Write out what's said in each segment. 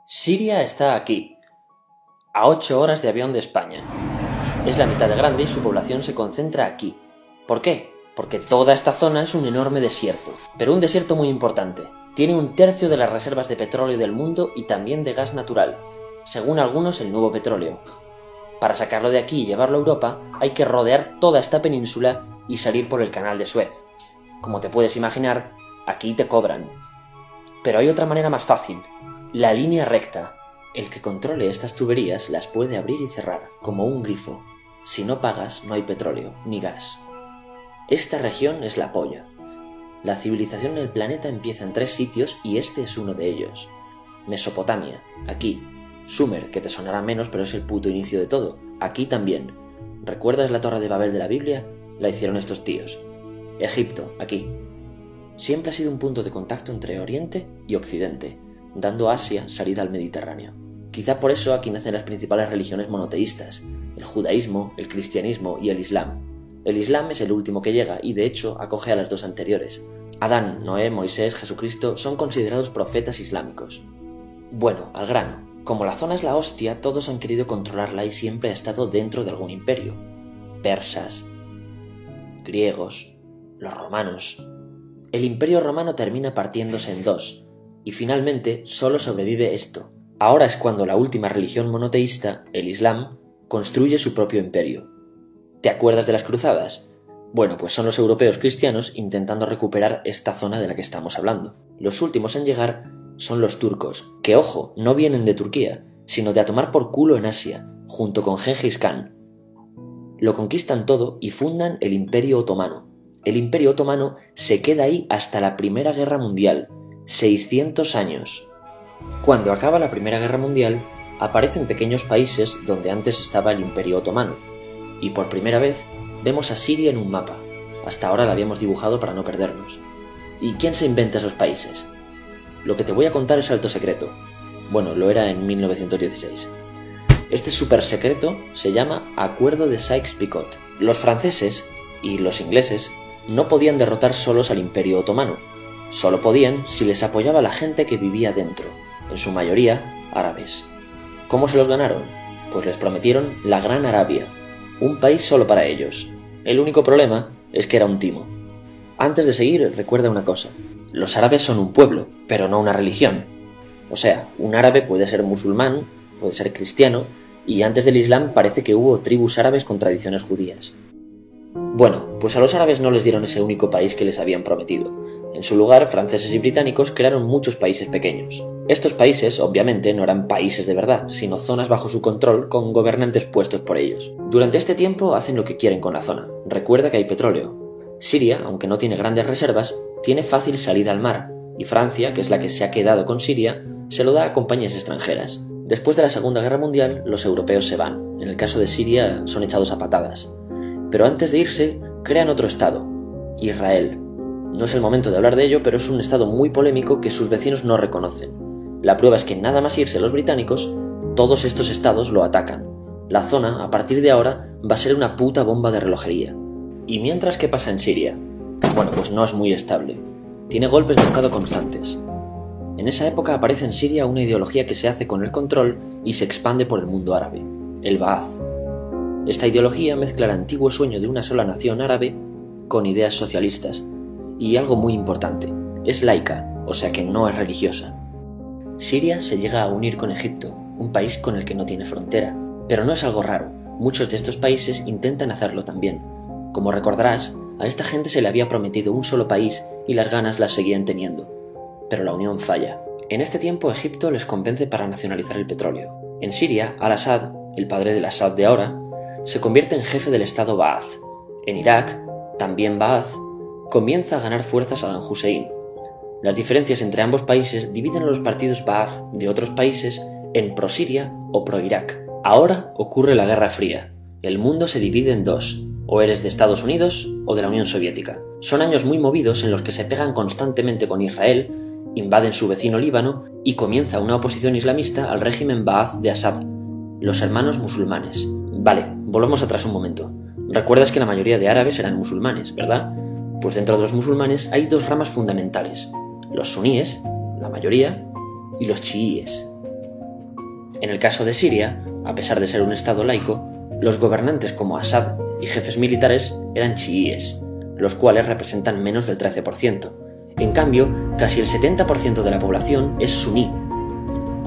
Siria está aquí, a 8 horas de avión de España. Es la mitad de grande y su población se concentra aquí. ¿Por qué? Porque toda esta zona es un enorme desierto, pero un desierto muy importante. Tiene 1/3 de las reservas de petróleo del mundo y también de gas natural, según algunos el nuevo petróleo. Para sacarlo de aquí y llevarlo a Europa, hay que rodear toda esta península y salir por el canal de Suez. Como te puedes imaginar, aquí te cobran. Pero hay otra manera más fácil, la línea recta. El que controle estas tuberías las puede abrir y cerrar, como un grifo. Si no pagas, no hay petróleo, ni gas. Esta región es la polla. La civilización en el planeta empieza en 3 sitios y este es uno de ellos. Mesopotamia, aquí. Sumer, que te sonará menos, pero es el puto inicio de todo. Aquí también. ¿Recuerdas la Torre de Babel de la Biblia? La hicieron estos tíos. Egipto, aquí. Siempre ha sido un punto de contacto entre Oriente y Occidente, dando a Asia salida al Mediterráneo. Quizá por eso aquí nacen las principales religiones monoteístas, el judaísmo, el cristianismo y el islam. El islam es el último que llega y de hecho acoge a las 2 anteriores. Adán, Noé, Moisés, Jesucristo son considerados profetas islámicos. Bueno, al grano. Como la zona es la hostia, todos han querido controlarla y siempre ha estado dentro de algún imperio. Persas, griegos, los romanos. El imperio romano termina partiéndose en 2, y finalmente solo sobrevive esto. Ahora es cuando la última religión monoteísta, el Islam, construye su propio imperio. ¿Te acuerdas de las cruzadas? Bueno, pues son los europeos cristianos intentando recuperar esta zona de la que estamos hablando. Los últimos en llegar son los turcos, que ojo, no vienen de Turquía, sino de a tomar por culo en Asia, junto con Gengis Khan. Lo conquistan todo y fundan el Imperio Otomano. El Imperio Otomano se queda ahí hasta la Primera Guerra Mundial, 600 años. Cuando acaba la Primera Guerra Mundial, aparecen pequeños países donde antes estaba el Imperio Otomano, y por primera vez vemos a Siria en un mapa. Hasta ahora la habíamos dibujado para no perdernos. ¿Y quién se inventa esos países? Lo que te voy a contar es alto secreto. Bueno, lo era en 1916. Este súper secreto se llama Acuerdo de Sykes-Picot. Los franceses y los ingleses no podían derrotar solos al Imperio Otomano. Solo podían si les apoyaba la gente que vivía dentro, en su mayoría árabes. ¿Cómo se los ganaron? Pues les prometieron la Gran Arabia, un país solo para ellos. El único problema es que era un timo. Antes de seguir, recuerda una cosa. Los árabes son un pueblo, pero no una religión. O sea, un árabe puede ser musulmán, puede ser cristiano, y antes del Islam parece que hubo tribus árabes con tradiciones judías. Bueno, pues a los árabes no les dieron ese único país que les habían prometido. En su lugar, franceses y británicos crearon muchos países pequeños. Estos países, obviamente, no eran países de verdad, sino zonas bajo su control con gobernantes puestos por ellos. Durante este tiempo hacen lo que quieren con la zona. Recuerda que hay petróleo. Siria, aunque no tiene grandes reservas, tiene fácil salida al mar, y Francia, que es la que se ha quedado con Siria, se lo da a compañías extranjeras. Después de la Segunda Guerra Mundial, los europeos se van. En el caso de Siria, son echados a patadas. Pero antes de irse, crean otro estado, Israel. No es el momento de hablar de ello, pero es un estado muy polémico que sus vecinos no reconocen. La prueba es que nada más irse los británicos, todos estos estados lo atacan. La zona, a partir de ahora, va a ser una puta bomba de relojería. ¿Y mientras qué pasa en Siria? Bueno, pues no es muy estable. Tiene golpes de estado constantes. En esa época aparece en Siria una ideología que se hace con el control y se expande por el mundo árabe, el Ba'ath. Esta ideología mezcla el antiguo sueño de una sola nación árabe con ideas socialistas. Y algo muy importante, es laica, o sea que no es religiosa. Siria se llega a unir con Egipto, un país con el que no tiene frontera. Pero no es algo raro, muchos de estos países intentan hacerlo también. Como recordarás, a esta gente se le había prometido un solo país y las ganas las seguían teniendo. Pero la unión falla. En este tiempo Egipto les convence para nacionalizar el petróleo. En Siria, Al-Assad, el padre del Assad de ahora, se convierte en jefe del estado Ba'ath. En Irak, también Ba'ath, comienza a ganar fuerza Saddam Hussein. Las diferencias entre ambos países dividen a los partidos Ba'ath de otros países en pro-Siria o pro-Irak. Ahora ocurre la Guerra Fría. El mundo se divide en 2. O eres de Estados Unidos o de la Unión Soviética. Son años muy movidos en los que se pegan constantemente con Israel, invaden su vecino Líbano y comienza una oposición islamista al régimen Ba'ath de Assad, los hermanos musulmanes. Vale, volvamos atrás un momento. Recuerdas que la mayoría de árabes eran musulmanes, ¿verdad? Pues dentro de los musulmanes hay 2 ramas fundamentales, los suníes, la mayoría, y los chiíes. En el caso de Siria, a pesar de ser un estado laico, los gobernantes como Assad y jefes militares eran chiíes, los cuales representan menos del 13%. En cambio, casi el 70% de la población es suní.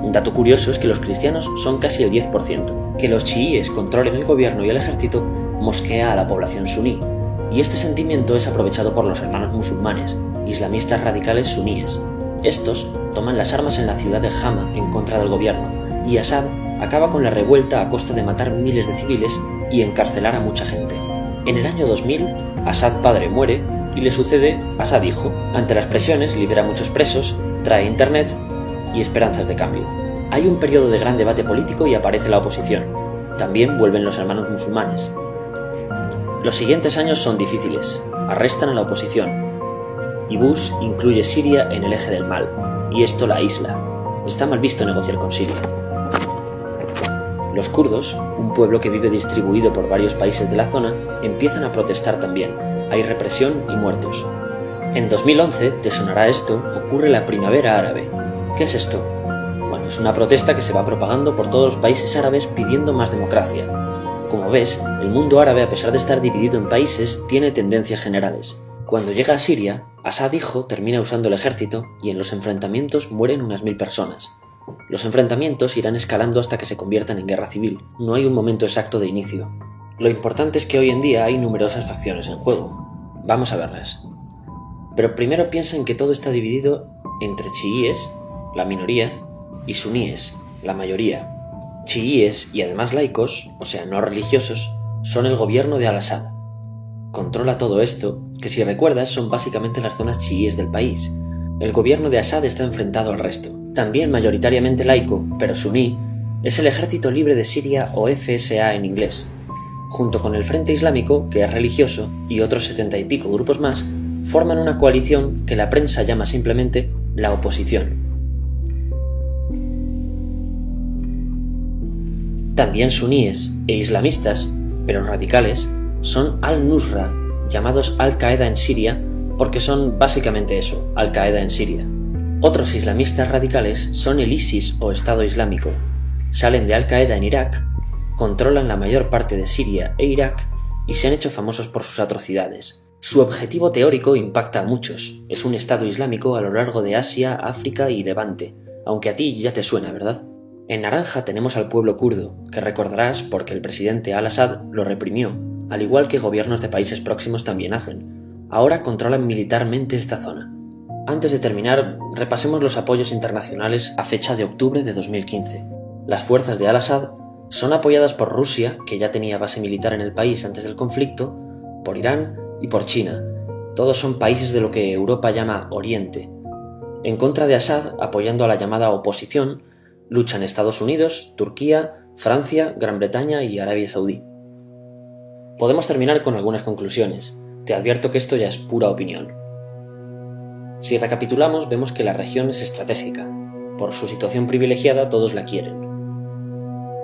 Un dato curioso es que los cristianos son casi el 10%. Que los chiíes controlen el gobierno y el ejército mosquea a la población suní, y este sentimiento es aprovechado por los hermanos musulmanes, islamistas radicales suníes. Estos toman las armas en la ciudad de Hama en contra del gobierno, y Assad acaba con la revuelta a costa de matar miles de civiles y encarcelar a mucha gente. En el año 2000, Assad padre muere y le sucede Assad hijo. Ante las presiones libera a muchos presos, trae internet y esperanzas de cambio. Hay un periodo de gran debate político y aparece la oposición. También vuelven los hermanos musulmanes. Los siguientes años son difíciles. Arrestan a la oposición. Y Bush incluye Siria en el eje del mal, y esto la aísla. Está mal visto negociar con Siria. Los kurdos, un pueblo que vive distribuido por varios países de la zona, empiezan a protestar también. Hay represión y muertos. En 2011, te sonará esto, ocurre la Primavera Árabe. ¿Qué es esto? Bueno, es una protesta que se va propagando por todos los países árabes pidiendo más democracia. Como ves, el mundo árabe, a pesar de estar dividido en países, tiene tendencias generales. Cuando llega a Siria, Assad hijo termina usando el ejército y en los enfrentamientos mueren unas 1000 personas. Los enfrentamientos irán escalando hasta que se conviertan en guerra civil. No hay un momento exacto de inicio. Lo importante es que hoy en día hay numerosas facciones en juego. Vamos a verlas. Pero primero piensa en que todo está dividido entre chiíes, la minoría, y suníes, la mayoría. Chiíes y además laicos, o sea, no religiosos, son el gobierno de Al-Assad. Controla todo esto, que si recuerdas son básicamente las zonas chiíes del país. El gobierno de Assad está enfrentado al resto. También mayoritariamente laico, pero suní, es el Ejército Libre de Siria o FSA en inglés. Junto con el Frente Islámico, que es religioso, y otros 70 y pico grupos más, forman una coalición que la prensa llama simplemente la oposición. También suníes e islamistas, pero radicales, son Al-Nusra, llamados Al-Qaeda en Siria, porque son básicamente eso, Al-Qaeda en Siria. Otros islamistas radicales son el ISIS o Estado Islámico. Salen de Al-Qaeda en Irak, controlan la mayor parte de Siria e Irak y se han hecho famosos por sus atrocidades. Su objetivo teórico impacta a muchos. Es un Estado Islámico a lo largo de Asia, África y Levante, aunque a ti ya te suena, ¿verdad? En naranja tenemos al pueblo kurdo, que recordarás porque el presidente Al-Assad lo reprimió, al igual que gobiernos de países próximos también hacen. Ahora controlan militarmente esta zona. Antes de terminar, repasemos los apoyos internacionales a fecha de octubre de 2015. Las fuerzas de Al-Assad son apoyadas por Rusia, que ya tenía base militar en el país antes del conflicto, por Irán y por China. Todos son países de lo que Europa llama Oriente. En contra de Assad, apoyando a la llamada oposición, luchan Estados Unidos, Turquía, Francia, Gran Bretaña y Arabia Saudí. Podemos terminar con algunas conclusiones. Te advierto que esto ya es pura opinión. Si recapitulamos, vemos que la región es estratégica. Por su situación privilegiada, todos la quieren.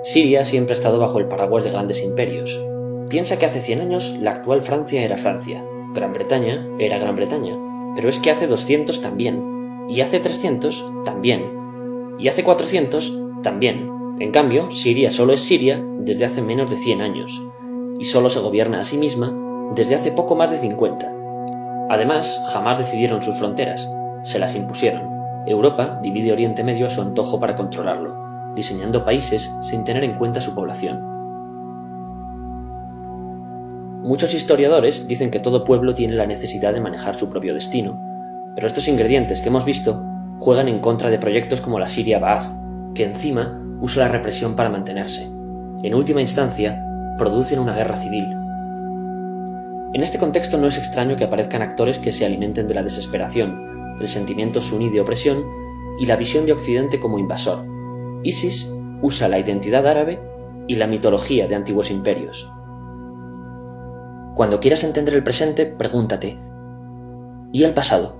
Siria siempre ha estado bajo el paraguas de grandes imperios. Piensa que hace 100 años la actual Francia era Francia, Gran Bretaña era Gran Bretaña, pero es que hace 200 también, y hace 300 también, y hace 400 también. En cambio, Siria solo es Siria desde hace menos de 100 años, y solo se gobierna a sí misma desde hace poco más de 50. Además, jamás decidieron sus fronteras, se las impusieron. Europa divide Oriente Medio a su antojo para controlarlo, diseñando países sin tener en cuenta su población. Muchos historiadores dicen que todo pueblo tiene la necesidad de manejar su propio destino, pero estos ingredientes que hemos visto juegan en contra de proyectos como la Siria Ba'ath, que encima usa la represión para mantenerse. En última instancia, producen una guerra civil. En este contexto no es extraño que aparezcan actores que se alimenten de la desesperación, el sentimiento suní de opresión y la visión de Occidente como invasor. ISIS usa la identidad árabe y la mitología de antiguos imperios. Cuando quieras entender el presente, pregúntate: ¿y el pasado?